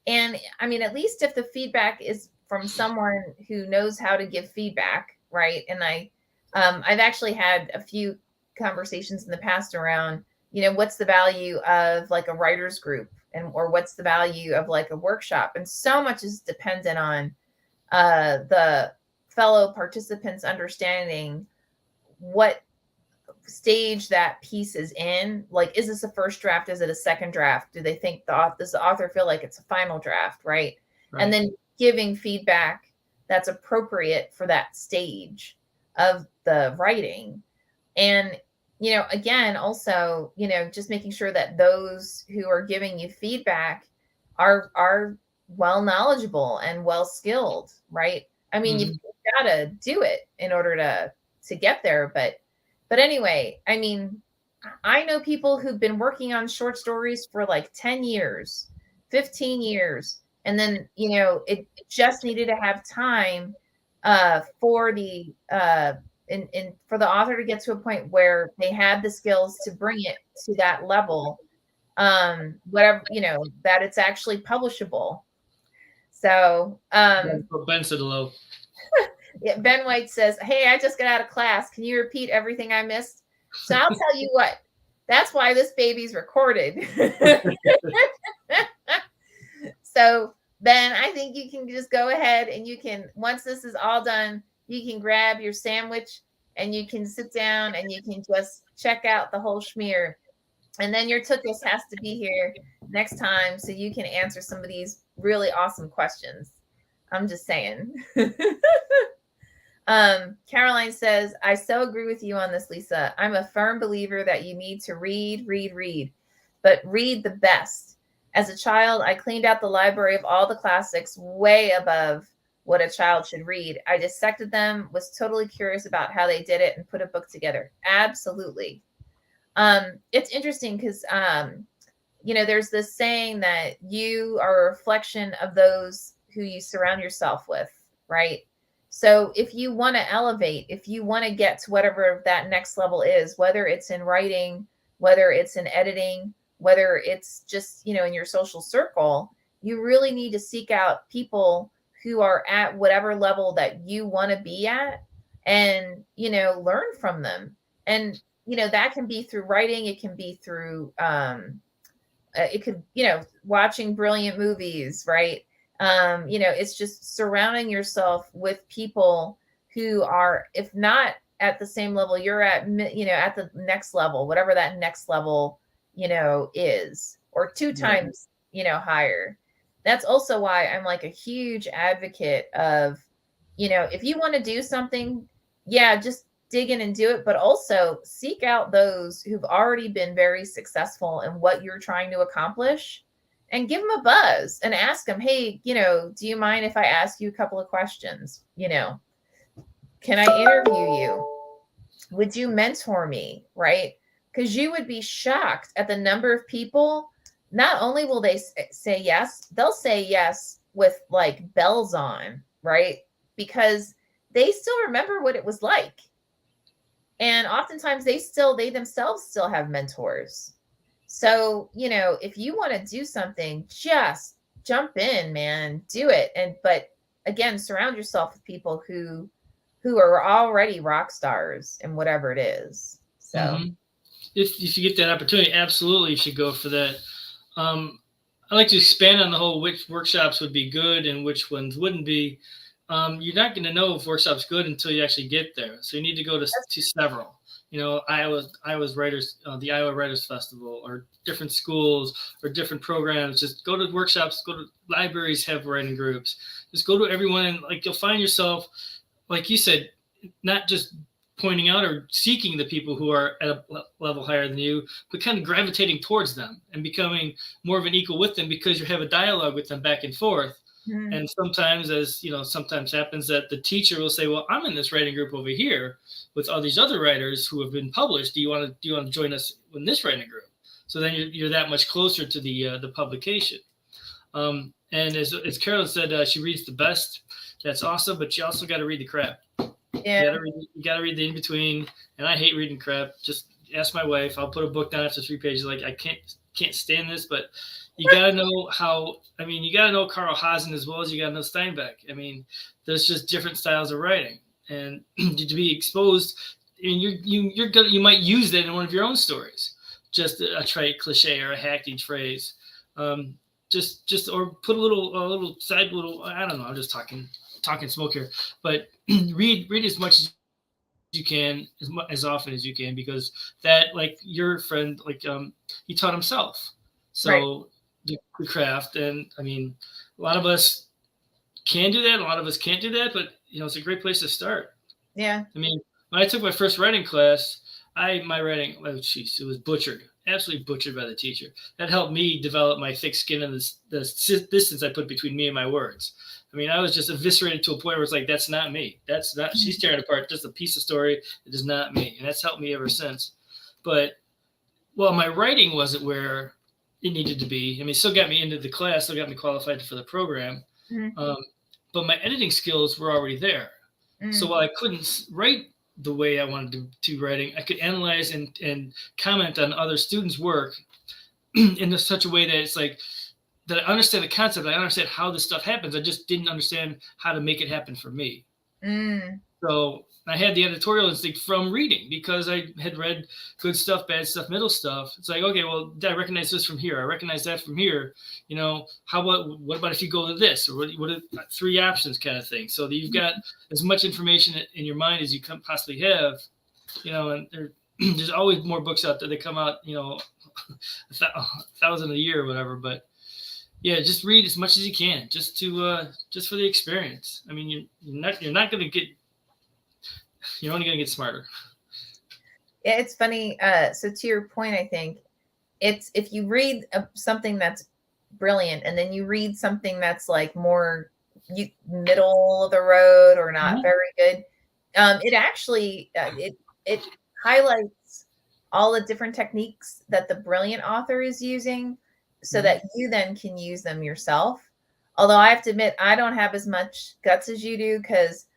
And I mean, at least if the feedback is from someone who knows how to give feedback, right? And I've actually had a few conversations in the past around, what's the value of like a writer's group, or what's the value of like a workshop, and so much is dependent on the fellow participants understanding what stage that piece is in. Like, is this a first draft? Is it a second draft? Do they think does the author feel like it's a final draft, right? And then giving feedback that's appropriate for that stage of the writing. And again, also, just making sure that those who are giving you feedback are well knowledgeable and well skilled, right? I mean, you've got to do it in order to get there, but anyway, I mean, I know people who've been working on short stories for like 10 years, 15 years, and then it just needed to have time for the for the author to get to a point where they had the skills to bring it to that level, whatever, that it's actually publishable. So Ben said hello. yeah, Ben White says, hey, I just got out of class, can you repeat everything I missed? So I'll tell you what, that's why this baby's recorded. So Ben, I think you can just go ahead and you can, once this is all done, you can grab your sandwich and you can sit down and you can just check out the whole schmear. And then your Tookus has to be here next time so you can answer some of these really awesome questions. I'm just saying. Caroline says, I so agree with you on this, Lisa. I'm a firm believer that you need to read, but read the best. As a child, I cleaned out the library of all the classics way above what a child should read. I dissected them, was totally curious about how they did it, and put a book together. Absolutely. It's interesting because, there's this saying that you are a reflection of those who you surround yourself with, right? So if you want to elevate, if you want to get to whatever that next level is, whether it's in writing, whether it's in editing, whether it's just, in your social circle, you really need to seek out people who are at whatever level that you want to be at and, learn from them. And, that can be through writing. It can be through, it could, watching brilliant movies, right? It's just surrounding yourself with people who are, if not at the same level you're at, at the next level, whatever that next level, is, or two times, higher. That's also why I'm like a huge advocate of, if you want to do something, yeah, just dig in and do it, but also seek out those who've already been very successful in what you're trying to accomplish, and give them a buzz and ask them, hey, do you mind if I ask you a couple of questions? Can I interview you? Would you mentor me? Right? Because you would be shocked at the number of people. Not only will they say yes, they'll say yes with like bells on, right? Because they still remember what it was like. And oftentimes they themselves still have mentors. So, if you want to do something, just jump in, man, do it. But again, surround yourself with people who are already rock stars in whatever it is. So, if you get that opportunity, absolutely you should go for that. I like to expand on the whole which workshops would be good and which ones wouldn't be. You're not going to know if workshop's good until you actually get there. So you need to go to several. Iowa's Writers, the Iowa Writers Festival, or different schools or different programs. Just go to workshops, go to libraries, have writing groups. Just go to everyone, and like you'll find yourself, like you said, not just pointing out or seeking the people who are at a level higher than you, but kind of gravitating towards them and becoming more of an equal with them, because you have a dialogue with them back and forth. Mm-hmm. And sometimes, sometimes happens that the teacher will say, well, I'm in this writing group over here with all these other writers who have been published. Do you want to join us in this writing group? So then you're that much closer to the publication. And as Carolyn said, she reads the best. That's awesome, but you also got to read the crap. Yeah. You gotta read the in between, and I hate reading crap. Just ask my wife. I'll put a book down after 3 pages. Like, I can't stand this. But you gotta know how. I mean, you gotta know Carl Hazen as well as you gotta know Steinbeck. I mean, there's just different styles of writing, and to be exposed, and you might use that in one of your own stories, just a trite cliche or a hackneyed phrase. Just or put a little side little. I don't know. I'm just talking smoke here, but read as much as you can, as often as you can, because that, like your friend, like he taught himself, so right. the craft. And I mean, a lot of us can do that, a lot of us can't do that, but it's a great place to start. Yeah. I mean, when I took my first writing class, my writing, it was butchered, absolutely butchered by the teacher. That helped me develop my thick skin and the distance I put between me and my words. I mean, I was just eviscerated to a point where it's like, that's not me. That's not, she's tearing apart just a piece of story. It is not me. And that's helped me ever since. But, well, my writing wasn't where it needed to be. I mean, it still got me into the class, still got me qualified for the program. Mm-hmm. But my editing skills were already there. Mm-hmm. So while I couldn't write the way I wanted to writing, I could analyze and comment on other students' work in such a way that it's like, that I understand the concept, I understand how this stuff happens. I just didn't understand how to make it happen for me. So I had the editorial instinct from reading, because I had read good stuff, bad stuff, middle stuff. It's like, okay, well, I recognize this from here. I recognize that from here. What about if you go to this, or what are 3 options kind of thing? So that you've got as much information in your mind as you can possibly have, and there's always more books out there that come out, 1,000 a year or whatever. But yeah, just read as much as you can, just for the experience. I mean, you're not going to get, you're only going to get smarter. Yeah, it's funny. So to your point, I think it's, if you read something that's brilliant, and then you read something that's like more middle of the road or not very good, it actually it highlights all the different techniques that the brilliant author is using, so that you then can use them yourself. Although I have to admit, I don't have as much guts as you do, because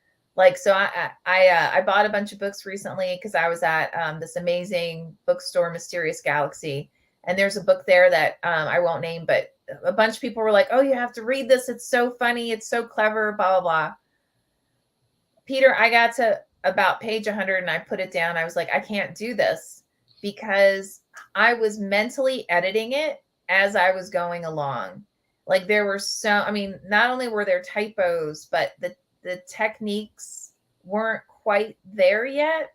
so I bought a bunch of books recently, because I was at this amazing bookstore, Mysterious Galaxy, and there's a book there that I won't name, but a bunch of people were like, oh, you have to read this, it's so funny, it's so clever, blah blah blah. Peter, I got to about page 100 and I put it down, I was like, I can't do this because I was mentally editing it as I was going along. Like there were I mean, not only were there typos, but the techniques weren't quite there yet.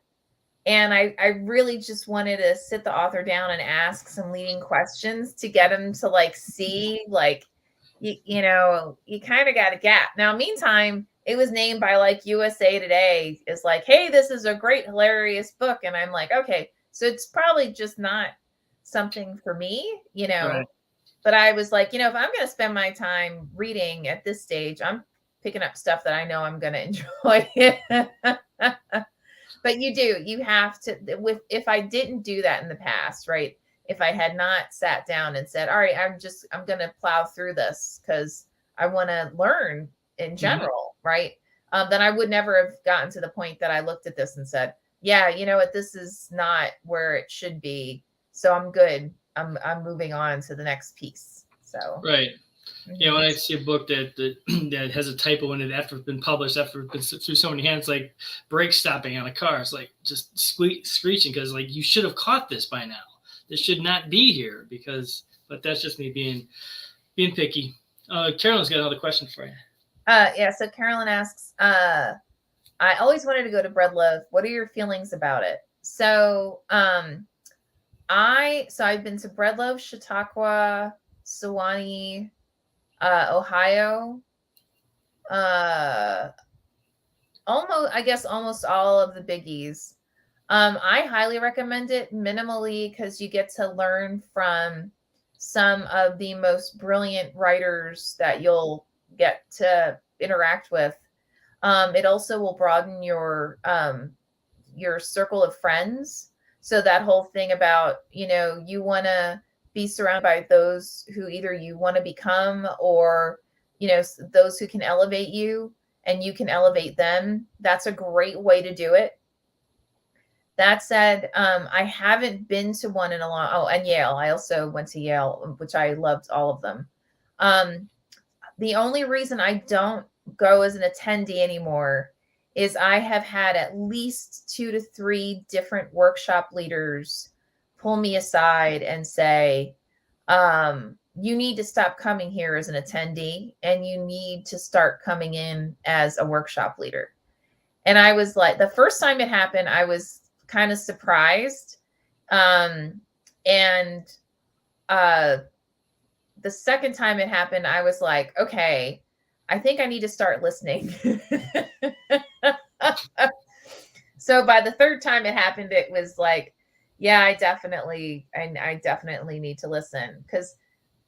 And I really just wanted to sit the author down and ask some leading questions to get him to like see, like, you know, you kind of got a gap. Now, meantime, it was named by like USA Today is like, hey, this is a great, hilarious book. And I'm like, okay, so it's probably just not something for me, you know. Right. But I was like, you know, if I'm going to spend my time reading at this stage, I'm picking up stuff that I know I'm going to enjoy. But you have to, if I didn't do that in the past, right? If I had not sat down and said, all right, I'm going to plow through this because I want to learn in general, right? Then I would never have gotten to the point that I looked at this and said, yeah, you know what, this is not where it should be. So I'm good. I'm moving on to the next piece. So Right. Yeah, when I see a book that that has a typo in it after it's been published, after it's been through so many hands, like brake stopping on a car, it's like just screeching because like you should have caught this by now. This should not be here because. But that's just me being picky. Carolyn's got another question for you. Yeah. So Carolyn asks, I always wanted to go to Bread Loaf. What are your feelings about it? So, I've been to Bread Loaf, Chautauqua, Sewanee, Ohio, almost all of the biggies. I highly recommend it minimally because you get to learn from some of the most brilliant writers that you'll get to interact with. It also will broaden your circle of friends. So that whole thing about, you know, you want to be surrounded by those who either you want to become or, you know, those who can elevate you and you can elevate them. That's a great way to do it. That said, I haven't been to one in a long. Oh, and Yale. I also went to Yale, which I loved all of them. The only reason I don't go as an attendee anymore is I have had at least 2 to 3 different workshop leaders pull me aside and say, you need to stop coming here as an attendee and you need to start coming in as a workshop leader. And I was like, the first time it happened, I was kind of surprised. And the second time it happened, I was like, okay, I think I need to start listening. So by the third time it happened, it was like, yeah, I definitely need to listen. Because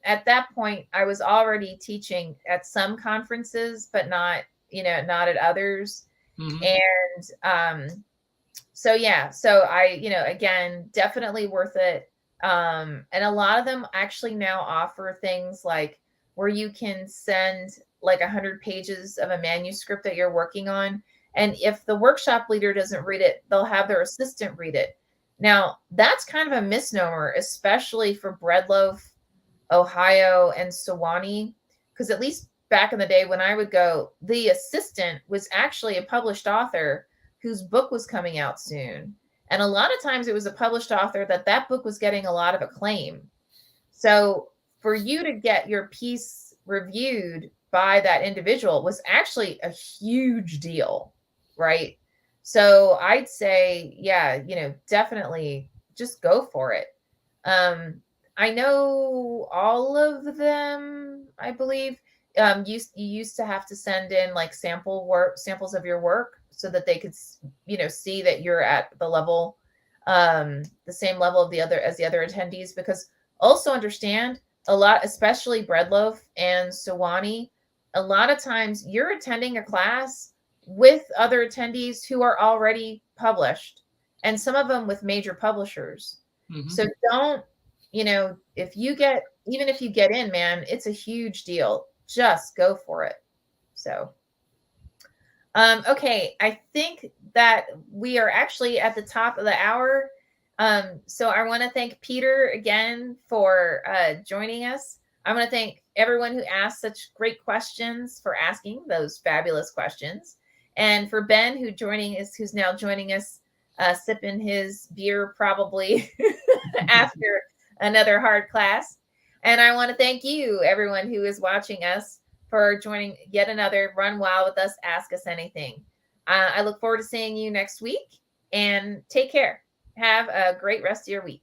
at that point, I was already teaching at some conferences, but not at others. And so yeah, so I, again, definitely worth it. And a lot of them actually now offer things like where you can send like 100 pages of a manuscript that you're working on. And if the workshop leader doesn't read it, they'll have their assistant read it. Now, that's kind of a misnomer, especially for Bread Loaf, Ohio, and Sewanee, because at least back in the day when I would go, the assistant was actually a published author whose book was coming out soon. And a lot of times it was a published author that book was getting a lot of acclaim. So for you to get your piece reviewed by that individual was actually a huge deal, right? So I'd say, yeah, definitely just go for it. I know all of them, I believe. You used to have to send in like samples of your work so that they could, see that you're at the level, the same level of the other attendees. Because also understand a lot, especially Bread Loaf and Sewanee, a lot of times you're attending a class with other attendees who are already published, and some of them with major publishers. So don't, if you get in, man, it's a huge deal. Just go for it. So, okay, I think that we are actually at the top of the hour. So I want to thank Peter again for joining us. I want to thank everyone who asked such great questions for asking those fabulous questions. And for Ben, who's now joining us, sipping his beer probably after another hard class. And I want to thank you, everyone who is watching us, for joining yet another Run Wild with us, Ask Us Anything. I look forward to seeing you next week, and take care. Have a great rest of your week.